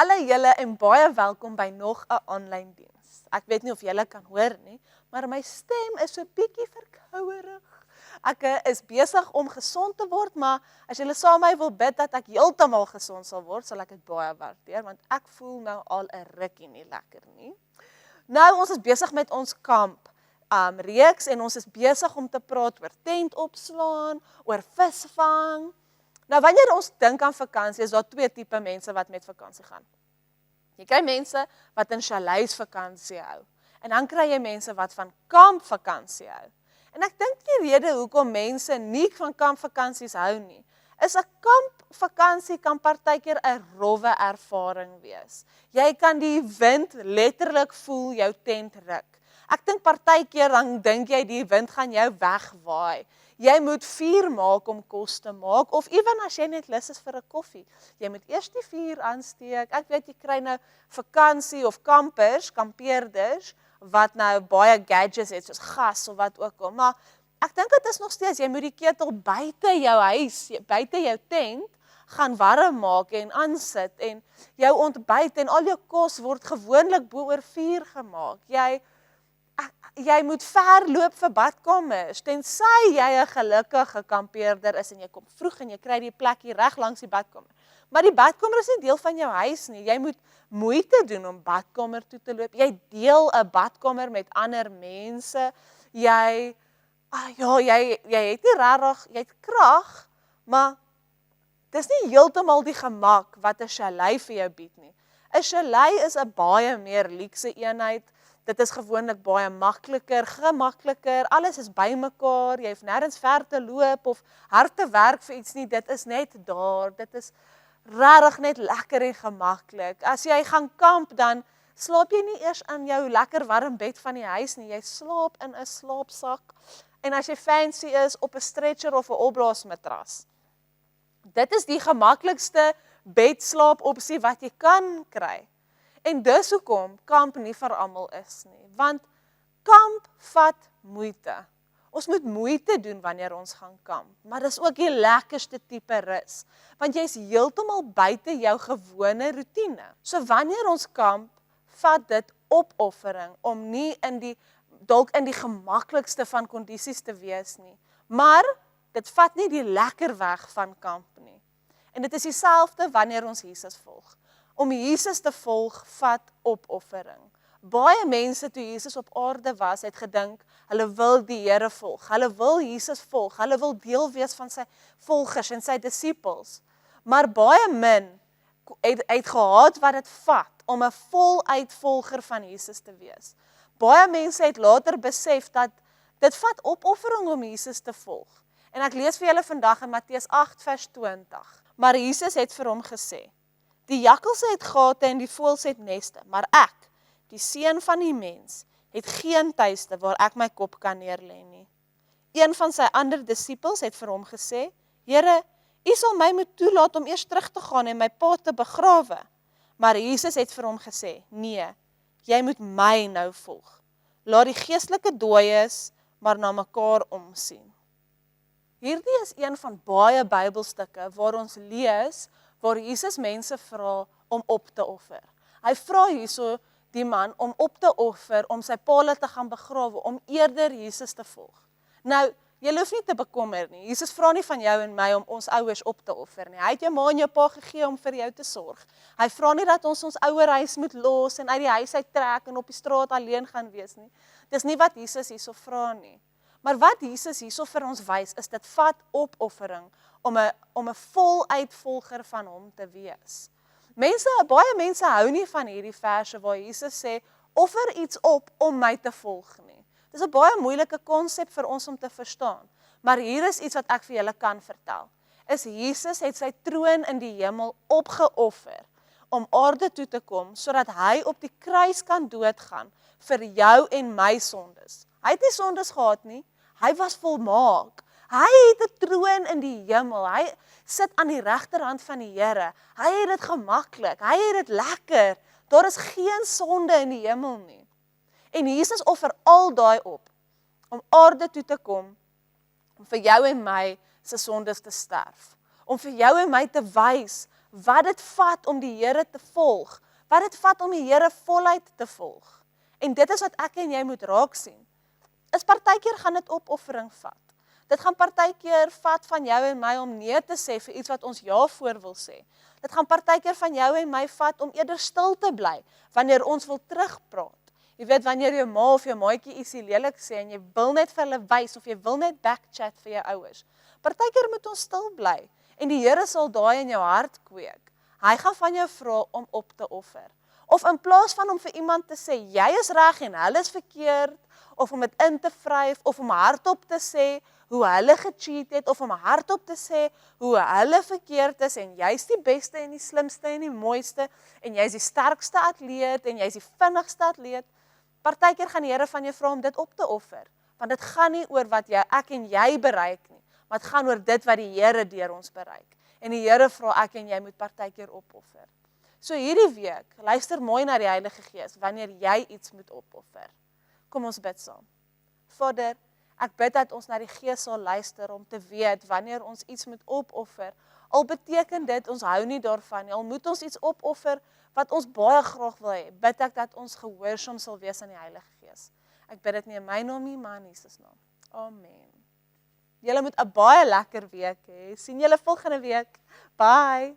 Hallo julle en baie welkom by nog 'n aanlyn diens. Ek weet nie of julle kan hoor nie, maar my stem is so bietjie verkouerig. Ek is besig om gesond te word, maar as julle saam met my wil bid dat ek heeltemal gesond sal word, sal ek dit baie waardeer, want ek voel nou al 'n rukkie nie lekker nie. Nou, ons is besig met ons kamp reeks en ons is besig om te praat oor tent opslaan, oor visvang. Nou, wanneer ons dink aan vakansie, is daar twee tipe mense wat met vakansie gaan. Jy kry mense wat in chalets vakansie hou. En dan kry jy mense wat van kampvakansie hou. En ek dink die rede hoekom mense nie van kampvakansies hou nie, is 'n kampvakansie kan partykeer 'n rowwe ervaring wees. Jy kan die wind letterlik voel jou tent ruk. Ek dink partykeer dan dink jy die wind gaan jou wegwaai. Jy moet vuur maak om kos te maak, of ewen as jy net lus is vir 'n koffie. Jy moet eers die vuur aansteek. Ek weet jy kry nou vakansie of kampeerders, wat nou baie gadgets het, soos gas of wat ook al. Maar ek dink dit is nog steeds, jy moet die ketel buite jou huis, buite jou tent, gaan warm maak en aansit. En jou ontbyt en al jou kos word gewoonlik bo-oor vuur gemaak. Jy moet ver loop vir badkamers, tensy jy 'n gelukkige kampeerder is en jy kom vroeg en jy kry die plekkie reg langs die badkamer. Maar die badkamer is nie deel van jou huis nie. Jy moet moeite doen om badkamer toe te loop. Jy deel 'n badkamer met ander mense. Jy het nie regtig, jy het krag, maar dis nie heeltemal die gemak wat 'n chalet vir jou bied nie. 'n Chalet is 'n baie meer luukse eenheid. Dit is gewoonlik baie gemakliker, alles is bymekaar, jy hoef nêrens ver te loop of hard te werk vir iets nie, dit is net daar, dit is regtig net lekker en gemaklik. As jy gaan kamp, dan slaap jy nie eers in jou lekker warm bed van die huis nie, jy slaap in 'n slaapsak, en as jy fancy is, op 'n stretcher of 'n opblaasmatras. Dit is die gemaklikste bedslaapopsie wat jy kan kry. En dis hoekom kamp nie vir almal is nie, want kamp vat moeite. Ons moet moeite doen wanneer ons gaan kamp, maar dis ook die lekkerste tipe rus, want jy's heeltemal buite jou gewone roetine. So wanneer ons kamp, vat dit opoffering om nie dalk in die gemaklikste van kondisies te wees nie, maar dit vat nie die lekker weg van kamp nie. En dit is dieselfde wanneer ons Jesus volg. Om Jesus te volg, vat opoffering. Baie mense toe Jesus op aarde was, het gedink, hulle wil die Here volg, hulle wil Jesus volg, hulle wil deel wees van sy volgers en sy disippels. Maar baie min het gehad wat dit vat om 'n voluit volger van Jesus te wees. Baie mense het later besef dat dit vat opoffering om Jesus te volg. En ek lees vir julle vandag in Matteus 8 vers 20. Maar Jesus het vir hom gesê: die jakkalse het gate en die voëls het neste, maar ek, die seun van die mens, het geen tuiste waar ek my kop kan neerlê nie. Een van sy ander disippels het vir hom gesê: Here, U sal my moet toelaat om eers terug te gaan en my pa te begrawe. Maar Jesus het vir hom gesê: nee, jy moet my nou volg. Laat die geestelike dooies maar na mekaar omsien. Hierdie is een van baie Bybelstukke waar ons lees waar Jesus mense vra om op te offer. Hy vra hierso die man om op te offer, om sy pa te gaan begrawe, om eerder Jesus te volg. Nou, jy hoef nie te bekommer nie. Jesus vra nie van jou en my om ons ouers op te offer nie. Hy het jou ma en jou pa gegee om vir jou te sorg. Hy vra nie dat ons ouerhuis moet los en uit die huis uit trek en op die straat alleen gaan wees nie. Dis nie wat Jesus hierso vra nie. Maar wat Jesus hierso vir ons wys, is dit vat opoffering om 'n voluit volger van hom te wees. Baie mense hou nie van hierdie verse waar Jesus sê, offer iets op om my te volg nie. Dis 'n baie moeilike konsep vir ons om te verstaan. Maar hier is iets wat ek vir julle kan vertel. Jesus het sy troon in die hemel opgeoffer om aarde toe te kom, sodat hy op die kruis kan doodgaan vir jou en my sondes. Hy het nie sondes gehad nie, hy was volmaak. Hy het 'n troon in die hemel, hy sit aan die regterhand van die Here, hy het dit gemaklik, hy het dit lekker, daar is geen sonde in die hemel nie. En Jesus offer al daai op, om aarde toe te kom, om vir jou en my se sondes te sterf, om vir jou en my te wys wat dit vat om die Here te volg, wat dit vat om die Here voluit te volg. En dit is wat ek en jy moet raak sien. Is partykeer gaan dit opoffering vat. Dit gaan partykeer vat van jou en my om nee te sê vir iets wat ons ja voor wil sê. Dit gaan partykeer van jou en my vat om eerder stil te bly wanneer ons wil terugpraat. Jy weet, wanneer jou ma of jou maatjie ietsie lelik sê en jy wil net vir hulle wys of jy wil net backchat vir jou ouers. Partykeer moet ons stil bly en die Here sal daai in jou hart kweek. Hy gaan van jou vra om op te offer. Of in plaas van om vir iemand te sê jy is reg en hulle is verkeerd, of om dit in te vryf, of om hardop te sê hoe hulle gecheat het, of om hardop te sê hoe hulle verkeerd is en jy's die beste en die slimste en die mooiste en jy's die sterkste atleet en jy's die vinnigste atleet. Partykeer gaan die Here van jou vra om dit op te offer, want dit gaan nie oor wat ek en jy bereik nie, maar dit gaan oor dit wat die Here deur ons bereik. En die Here vra ek en jy moet partykeer opoffer. So hierdie week, luister mooi na die Heilige Gees wanneer jy iets moet opoffer. Kom ons bid saam. Vader, ek bid dat ons na die Gees sal luister om te weet wanneer ons iets moet opoffer. Al beteken dit ons hou nie daarvan nie, al moet ons iets opoffer wat ons baie graag wil hê, bid ek dat ons gehoorsaam sal wees aan die Heilige Gees. Ek bid dit nie in my naam nie, maar in Jesus naam. Amen. Julle moet 'n baie lekker week hê. Sien julle volgende week. Bye.